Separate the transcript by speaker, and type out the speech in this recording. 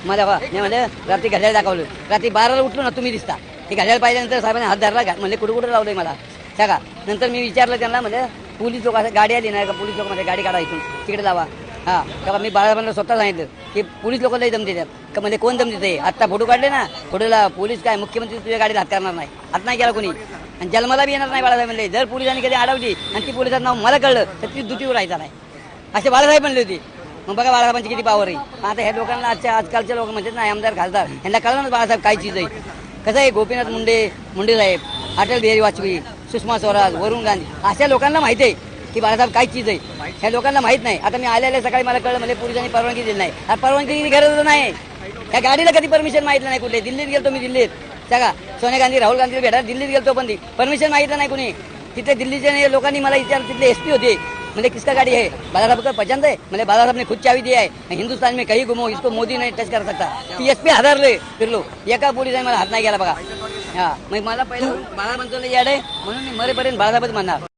Speaker 1: मला नाही म्हणजे रात्री घड्याळ दाखवलं, रात्री 12ला उठलो ना तुम्ही दिसता. हे घड्याळ पाहिल्यानंतर साहेबांनी हात धरला म्हणजे कुठं कुठं लावलंय मला सांगा. नंतर मी विचारलं त्यांना म्हणजे पोलीस लोक असं गाडी आली नाही का, पोलीस लोक मध्ये गाडी काढा इथून तिकडे लावा. हां तेव्हा मी बाळासाहेबांना स्वतः सांगितलं की पोलीस लोक लई दम देतात का, म्हणजे कोण दम देते. आत्ता फोटो काढले ना, फोटोला पोलीस काय मुख्यमंत्री तुझ्या गाडीला हात करणार नाही, हात नाही केला कोणी आणि जन्माला बी येणार नाही. बाळासाहेब म्हणले जर पोलिसांनी कधी अडवली आणि ती पोलिसांचं नाव मला कळलं तर ती दुटीवर राहायचा नाही, असे बाळासाहेब म्हणले होते. मग बघा बाळासाहेबांची किती पावर आहे. आता ह्या लोकांना आजकालच्या लोक म्हणतात नाही आमदार खासदार यांना कळलं ना बाळासाहेब काय चीज आहे. कसं आहे गोपीनाथ मुंडे साहेब, अटल बिहारी वाजपेयी, सुषमा स्वराज, वरुण गांधी अशा लोकांना माहिती आहे की बाळासाहेब काय चीज आहे. ह्या लोकांना माहित नाही. आता मी आलेल्या सकाळी मला कळलं म्हणजे पोलिसांनी परवानगी दिली नाही. आता परवानगी गरज नाही. या गाडीला कधी परमिशन माहितलं नाही कुठे. दिल्लीत गेलतो मी, दिल्लीत सगळा सोनिया गांधी राहुल गांधी भेटायला दिल्लीत गेलतो, पण परमिशन माहितलं नाही कुणी. तिथे दिल्लीच्या लोकांनी मला विचारलं, तिथले एसपी होते म्हणजे किसका गाड़ी है, बालासाहब का पसंद है. म्हणजे बालासाहब ने खुद चावी दिया है, हिंदुस्तान में कहीं घुमो इसको मोदी नहीं टच कर सकता. ती एसपी हजारले फिरलो, एका पोलिसाने मला हात नाही गेला बघा. हा मग मला पहिलं बाळासाहेबांचं याड आहे म्हणून मी मरेपर्यंत बाळासाहेबच म्हणणार.